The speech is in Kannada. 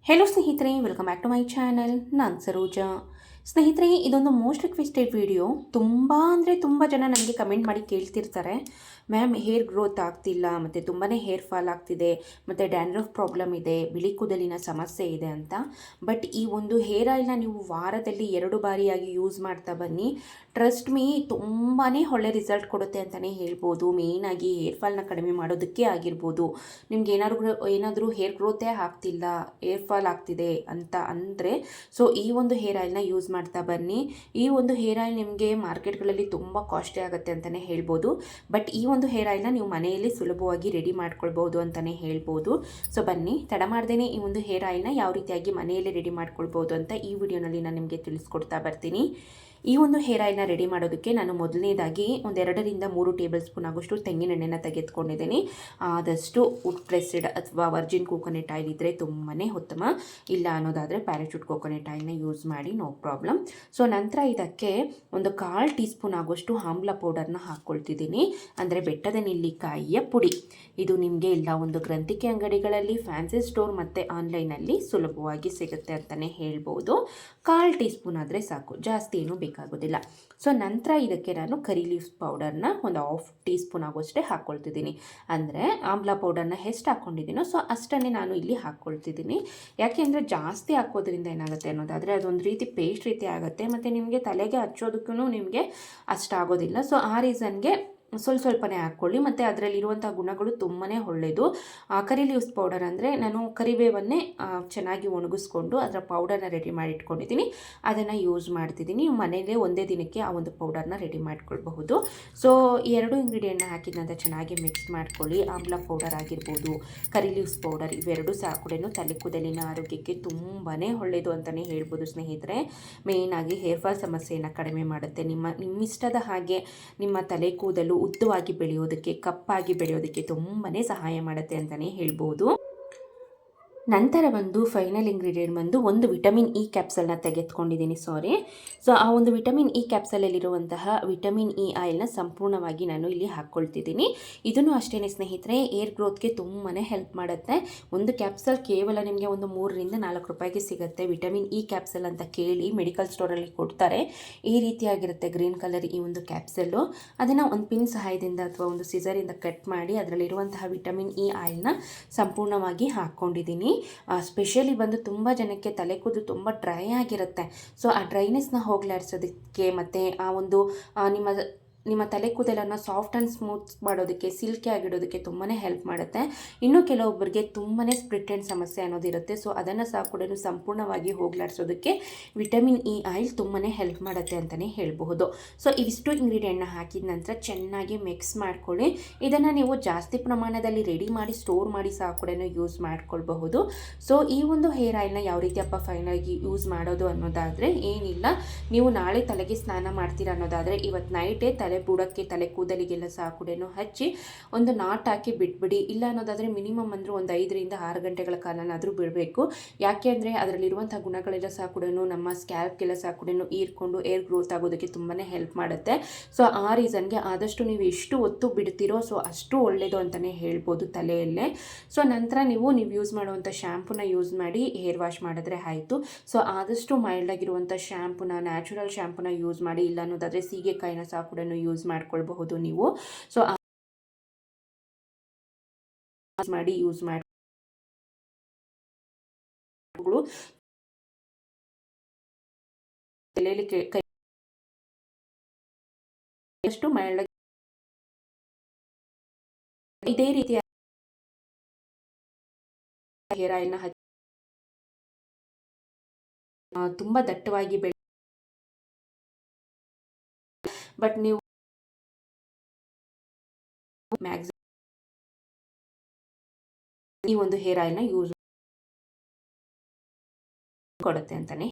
ಹೆಲೋ ಸ್ನೇಹಿತರೆ, welcome back to my channel. ನಾನು ಸರೋಜಾ. ಸ್ನೇಹಿತರೆ, ಇದೊಂದು ಮೋಸ್ಟ್ ರಿಕ್ವೆಸ್ಟೆಡ್ ವಿಡಿಯೋ. ತುಂಬ ಅಂದರೆ ತುಂಬ ಜನ ನನಗೆ ಕಮೆಂಟ್ ಮಾಡಿ ಕೇಳ್ತಿರ್ತಾರೆ, ಮ್ಯಾಮ್ ಹೇರ್ ಗ್ರೋತ್ ಆಗ್ತಿಲ್ಲ, ಮತ್ತು ತುಂಬಾ ಹೇರ್ ಫಾಲ್ ಆಗ್ತಿದೆ, ಮತ್ತು ಡ್ಯಾನ್ಡ್ರಫ್ ಪ್ರಾಬ್ಲಮ್ ಇದೆ, ಬಿಳಿ ಕೂದಲಿನ ಸಮಸ್ಯೆ ಇದೆ ಅಂತ. ಬಟ್ ಈ ಒಂದು ಹೇರ್ ಆಯಿಲ್ನ ನೀವು ವಾರದಲ್ಲಿ 2 ಬಾರಿಯಾಗಿ ಯೂಸ್ ಮಾಡ್ತಾ ಬನ್ನಿ. ಟ್ರಸ್ಟ್ ಮೀ, ತುಂಬಾ ಒಳ್ಳೆ ರಿಸಲ್ಟ್ ಕೊಡುತ್ತೆ ಅಂತಲೇ ಹೇಳ್ಬೋದು. ಮೇಯ್ನಾಗಿ ಹೇರ್ ಫಾಲ್ನ ಕಡಿಮೆ ಮಾಡೋದಕ್ಕೆ ಆಗಿರ್ಬೋದು. ನಿಮ್ಗೆ ಏನಾದರೂ ಹೇರ್ ಗ್ರೋತೇ ಆಗ್ತಿಲ್ಲ, ಹೇರ್ ಫಾಲ್ ಆಗ್ತಿದೆ ಅಂತ ಅಂದರೆ ಸೊ ಈ ಒಂದು ಹೇರ್ ಆಯಿಲ್ನ ಯೂಸ್ ಮಾಡ್ತಾ ಬನ್ನಿ. ಈ ಒಂದು ಹೇರ್ ಆಯಿಲ್ ನಿಮಗೆ ಮಾರ್ಕೆಟ್ಗಳಲ್ಲಿ ತುಂಬ ಕಾಸ್ಟ್ಲಿ ಆಗುತ್ತೆ ಅಂತಲೇ ಹೇಳ್ಬೋದು. ಬಟ್ ಈ ಒಂದು ಹೇರ್ ಆಯಿಲ್ನ ನೀವು ಮನೆಯಲ್ಲಿ ಸುಲಭವಾಗಿ ರೆಡಿ ಮಾಡ್ಕೊಳ್ಬೋದು ಅಂತಲೇ ಹೇಳ್ಬೋದು. ಸೊ ಬನ್ನಿ, ತಡ ಮಾಡ್ದೇನೆ ಈ ಒಂದು ಹೇರ್ ಆಯಿಲ್ನ ಯಾವ ರೀತಿಯಾಗಿ ಮನೆಯಲ್ಲಿ ರೆಡಿ ಮಾಡ್ಕೊಳ್ಬೋದು ಅಂತ ಈ ವಿಡಿಯೋನಲ್ಲಿ ನಾನು ನಿಮಗೆ ತಿಳಿಸ್ಕೊಡ್ತಾ ಬರ್ತೀನಿ. ಈ ಒಂದು ಹೇರ್ ಆಯಿಲ್ನ ರೆಡಿ ಮಾಡೋದಕ್ಕೆ ನಾನು ಮೊದಲನೇದಾಗಿ 2 ರಿಂದ 3 ಟೇಬಲ್ ಸ್ಪೂನ್ ಆಗೋಷ್ಟು ತೆಂಗಿನೆಣ್ಣೆನ ತೆಗೆದುಕೊಂಡಿದ್ದೀನಿ. ಆದಷ್ಟು ವುಡ್ ಪ್ರೆಸ್ಡ್ ಅಥವಾ ವರ್ಜಿನ್ ಕೋಕೋನಟ್ ಆಯಿಲ್ ಇದ್ದರೆ ತುಂಬಾ ಉತ್ತಮ. ಇಲ್ಲ ಅನ್ನೋದಾದರೆ ಪ್ಯಾರಾಚೂಟ್ ಕೋಕೋನಟ್ ಆಯಿಲ್ನ ಯೂಸ್ ಮಾಡಿ, ನೋ ಪ್ರಾಬ್ಲಮ್. ಸೊ ನಂತರ ಇದಕ್ಕೆ 1/4 ಟೀ ಸ್ಪೂನ್ ಆಗೋಷ್ಟು ಆಮ್ಲ ಪೌಡರ್ನ ಹಾಕ್ಕೊಳ್ತಿದ್ದೀನಿ, ಅಂದರೆ ಬೆಟ್ಟದ ನೆಲ್ಲಿಕಾಯಿಯ ಪುಡಿ. ಇದು ನಿಮಗೆ ಇಲ್ಲ ಒಂದು ಗ್ರಂಥಿಕೆ ಅಂಗಡಿಗಳಲ್ಲಿ, ಫ್ಯಾನ್ಸಿ ಸ್ಟೋರ್ ಮತ್ತು ಆನ್ಲೈನಲ್ಲಿ ಸುಲಭವಾಗಿ ಸಿಗುತ್ತೆ ಅಂತಲೇ ಹೇಳ್ಬೋದು. 1/4 ಟೀ ಸ್ಪೂನ್ ಆದರೆ ಸಾಕು, ಜಾಸ್ತಿ ಏನೂ ಬೇಕಾಗೋದಿಲ್ಲ. ಸೊ ನಂತರ ಇದಕ್ಕೆ ನಾನು ಕರಿ ಲೀವ್ಸ್ ಪೌಡರ್ನ 1/2 ಟೀ ಸ್ಪೂನ್ ಆಗೋಷ್ಟೇ ಹಾಕ್ಕೊಳ್ತಿದ್ದೀನಿ. ಅಂದರೆ ಆಮ್ಲ ಪೌಡರ್ನ ಎಷ್ಟು ಹಾಕ್ಕೊಂಡಿದ್ದೀನೋ ಸೊ ಅಷ್ಟನ್ನೇ ನಾನು ಇಲ್ಲಿ ಹಾಕ್ಕೊಳ್ತಿದ್ದೀನಿ. ಯಾಕೆಂದರೆ ಜಾಸ್ತಿ ಹಾಕೋದ್ರಿಂದ ಏನಾಗುತ್ತೆ ಅನ್ನೋದಾದರೆ ಅದೊಂದು ರೀತಿ ಪೇಸ್ಟ್ ರೀತಿ ಆಗುತ್ತೆ, ಮತ್ತು ನಿಮಗೆ ತಲೆಗೆ ಹಚ್ಚೋದಕ್ಕೂ ನಿಮಗೆ ಅಷ್ಟಾಗೋದಿಲ್ಲ. ಸೊ ಆ ರೀಸನ್ಗೆ ಸ್ವಲ್ಪನೇ ಹಾಕ್ಕೊಳ್ಳಿ. ಮತ್ತು ಅದರಲ್ಲಿರುವಂಥ ಗುಣಗಳು ತುಂಬಾ ಒಳ್ಳೆಯದು. ಕರಿ ಲೀವ್ಸ್ ಪೌಡರ್ ಅಂದರೆ ನಾನು ಕರಿಬೇವನ್ನೇ ಚೆನ್ನಾಗಿ ಒಣಗಿಸ್ಕೊಂಡು ಅದರ ಪೌಡರ್ನ ರೆಡಿ ಮಾಡಿ ಇಟ್ಕೊಂಡಿದ್ದೀನಿ, ಅದನ್ನು ಯೂಸ್ ಮಾಡ್ತಿದ್ದೀನಿ. ನೀವು ಮನೆಯಲ್ಲೇ ಒಂದೇ ದಿನಕ್ಕೆ ಆ ಒಂದು ಪೌಡರ್ನ ರೆಡಿ ಮಾಡ್ಕೊಳ್ಬಹುದು. ಸೊ ಈ 2 ಇಂಗ್ರೀಡಿಯೆಂಟ್ನ ಹಾಕಿದ ನಂತರ ಚೆನ್ನಾಗಿ ಮಿಕ್ಸ್ ಮಾಡ್ಕೊಳ್ಳಿ. ಆಮ್ಲ ಪೌಡರ್ ಆಗಿರ್ಬೋದು, ಕರಿ ಲೀವ್ಸ್ ಪೌಡರ್, ಇವೆರಡು ಸಾಕುಡೇನು ತಲೆ ಕೂದಲಿನ ಆರೋಗ್ಯಕ್ಕೆ ತುಂಬಾ ಒಳ್ಳೆಯದು ಅಂತಲೇ ಹೇಳ್ಬೋದು ಸ್ನೇಹಿತರೆ. ಮೇಯ್ನಾಗಿ ಹೇರ್ ಫಾಲ್ ಸಮಸ್ಯೆಯನ್ನು ಕಡಿಮೆ ಮಾಡುತ್ತೆ. ನಿಮ್ಮಿಷ್ಟದ ಹಾಗೆ ನಿಮ್ಮ ತಲೆ ಕೂದಲು ಉದ್ದವಾಗಿ ಬೆಳೆಯೋದಕ್ಕೆ, ಕಪ್ಪಾಗಿ ಬೆಳೆಯೋದಕ್ಕೆ ತುಂಬಾ ಸಹಾಯ ಮಾಡುತ್ತೆ ಅಂತಲೇ ಹೇಳ್ಬೋದು. ನಂತರ ಫೈನಲ್ ಇಂಗ್ರೀಡಿಯೆಂಟ್ ಬಂದು 1 ವಿಟಮಿನ್ ಇ ಕ್ಯಾಪ್ಸಲ್ನ ತೆಗೆದುಕೊಂಡಿದ್ದೀನಿ. ಸೊ ಆ ಒಂದು ವಿಟಮಿನ್ ಇ ಕ್ಯಾಪ್ಸಲಲ್ಲಿರುವಂತಹ ವಿಟಮಿನ್ ಇ ಆಯಿಲ್ನ ಸಂಪೂರ್ಣವಾಗಿ ನಾನು ಇಲ್ಲಿ ಹಾಕ್ಕೊಳ್ತಿದ್ದೀನಿ. ಇದನ್ನು ಅಷ್ಟೇ ಸ್ನೇಹಿತರೆ, ಏರ್ ಗ್ರೋತ್ಗೆ ತುಂಬಾ ಹೆಲ್ಪ್ ಮಾಡುತ್ತೆ. ಒಂದು ಕ್ಯಾಪ್ಸಲ್ ಕೇವಲ ನಿಮಗೆ ಒಂದು 3 ರಿಂದ 4 ರೂಪಾಯಿಗೆ ಸಿಗುತ್ತೆ. ವಿಟಮಿನ್ ಇ ಕ್ಯಾಪ್ಸಲ್ ಅಂತ ಕೇಳಿ ಮೆಡಿಕಲ್ ಸ್ಟೋರಲ್ಲಿ ಕೊಡ್ತಾರೆ. ಈ ರೀತಿಯಾಗಿರುತ್ತೆ ಗ್ರೀನ್ ಕಲರ್ ಈ ಒಂದು ಕ್ಯಾಪ್ಸಲ್ಲು. ಅದನ್ನು ಒಂದು ಪಿನ್ ಸಹಾಯದಿಂದ ಅಥವಾ ಒಂದು ಸಿಸರಿಂದ ಕಟ್ ಮಾಡಿ ಅದರಲ್ಲಿರುವಂತಹ ವಿಟಮಿನ್ ಇ ಆಯಿಲ್ನ ಸಂಪೂರ್ಣವಾಗಿ ಹಾಕ್ಕೊಂಡಿದ್ದೀನಿ. ಸ್ಪೆಷಲಿ ತುಂಬ ಜನಕ್ಕೆ ತಲೆ ಕೂದಲು ತುಂಬ ಡ್ರೈ ಆಗಿರುತ್ತೆ. ಸೊ ಆ ಡ್ರೈನೆಸ್ನ ಹೋಗಲಾಡಿಸೋದಕ್ಕೆ, ಮತ್ತು ಆ ಒಂದು ನಿಮ್ಮ ತಲೆ ಕೂದಲನ್ನು ಸಾಫ್ಟ್ ಆ್ಯಂಡ್ ಸ್ಮೂತ್ ಮಾಡೋದಕ್ಕೆ, ಸಿಲ್ಕಿ ಆಗಿಡೋದಕ್ಕೆ ತುಂಬಾ ಹೆಲ್ಪ್ ಮಾಡುತ್ತೆ. ಇನ್ನು ಕೆಲವೊಬ್ಬರಿಗೆ ತುಂಬಾ ಸ್ಪ್ಲಿಟ್ ಎಂಡ್ ಸಮಸ್ಯೆ ಅನ್ನೋದಿರುತ್ತೆ. ಸೊ ಅದನ್ನು ಸಹ ಕೂಡ ಸಂಪೂರ್ಣವಾಗಿ ಹೋಗಲಾಡಿಸೋದಕ್ಕೆ ವಿಟಮಿನ್ ಇ ಆಯಿಲ್ ತುಂಬಾ ಹೆಲ್ಪ್ ಮಾಡುತ್ತೆ ಅಂತಲೇ ಹೇಳಬಹುದು. ಸೊ ಇವಿಷ್ಟು ಇಂಗ್ರೀಡಿಯೆಂಟ್ನ ಹಾಕಿದ ನಂತರ ಚೆನ್ನಾಗಿ ಮಿಕ್ಸ್ ಮಾಡ್ಕೊಳ್ಳಿ. ಇದನ್ನು ನೀವು ಜಾಸ್ತಿ ಪ್ರಮಾಣದಲ್ಲಿ ರೆಡಿ ಮಾಡಿ ಸ್ಟೋರ್ ಮಾಡಿ ಸಹ ಕೂಡ ಯೂಸ್ ಮಾಡ್ಕೊಳ್ಬಹುದು. ಸೊ ಈ ಒಂದು ಹೇರ್ ಆಯಿಲ್ನ ಯಾವ ರೀತಿ ಫೈನಲಾಗಿ ಯೂಸ್ ಮಾಡೋದು ಅನ್ನೋದಾದರೆ ಏನಿಲ್ಲ, ನೀವು ನಾಳೆ ತಲೆಗೆ ಸ್ನಾನ ಮಾಡ್ತೀರಾ ಅನ್ನೋದಾದರೆ ಇವತ್ತು ನೈಟೇ ತಲೆ ಬುಡಕ್ಕೆ, ತಲೆ ಕೂದಲಿಗೆಲ್ಲ ಸಹ ಕೂಡ ಹಚ್ಚಿ ಒಂದು ನಾಟ್ ಹಾಕಿ ಬಿಟ್ಬಿಡಿ. ಇಲ್ಲ ಅನ್ನೋದಾದರೆ ಮಿನಿಮಮ್ ಅಂದರೆ ಒಂದು 5 ರಿಂದ 6 ಗಂಟೆಗಳ ಕಾಲನಾದರೂ ಬಿಡಬೇಕು. ಯಾಕೆ ಅಂದರೆ ಅದರಲ್ಲಿರುವಂಥ ಗುಣಗಳೆಲ್ಲ ಸಹ ಕೂಡ ನಮ್ಮ ಸ್ಕ್ಯಾಲ್ಪ್ಗೆಲ್ಲ ಸಹ ಕೂಡ ಹೀರ್ಕೊಂಡು ಏರ್ ಗ್ರೋತ್ ಆಗೋದಕ್ಕೆ ತುಂಬಾ ಹೆಲ್ಪ್ ಮಾಡುತ್ತೆ. ಸೊ ಆ ರೀಸನ್ಗೆ ಆದಷ್ಟು ನೀವು ಎಷ್ಟು ಹೊತ್ತು ಬಿಡ್ತೀರೋ ಸೊ ಅಷ್ಟು ಒಳ್ಳೆಯದು ಅಂತಲೇ ಹೇಳ್ಬೋದು ತಲೆಯಲ್ಲೇ. ಸೊ ನಂತರ ನೀವು ಯೂಸ್ ಮಾಡುವಂಥ ಶ್ಯಾಂಪೂನ ಯೂಸ್ ಮಾಡಿ ಹೇರ್ ವಾಶ್ ಮಾಡಿದ್ರೆ ಆಯಿತು. ಸೊ ಆದಷ್ಟು ಮೈಲ್ಡ್ ಆಗಿರುವಂಥ ಶ್ಯಾಂಪೂನ, ನ್ಯಾಚುರಲ್ ಶ್ಯಾಂಪೂನ ಯೂಸ್ ಮಾಡಿ. ಇಲ್ಲ ಅನ್ನೋದಾದರೆ ಸೀಗೆಕಾಯಿನ ಸಹ ಕೂಡ ಯೂಸ್ ಮಾಡ್ಕೊಳ್ಬಹುದು ನೀವು. ಸೊ ಯೂಸ್ ಮಾಡಿ ತಲೆಯಲ್ಲಿ ಕೈ ಅಷ್ಟು ಮೈಲ್ಡ್ ಇದೇ ರೀತಿಯ ಹೇರ್ ಆಯಿಲ್ನ ತುಂಬ ದಟ್ಟವಾಗಿ ಬಟ್ ನೀವು ಮ್ಯಾಕ್ಸಿಮಮ್ ಈ ಒಂದು ಹೇರ್ ಆಯಿಲ್ನ ಯೂಸ್ ಕೊಡುತ್ತೆ ಅಂತಲೇ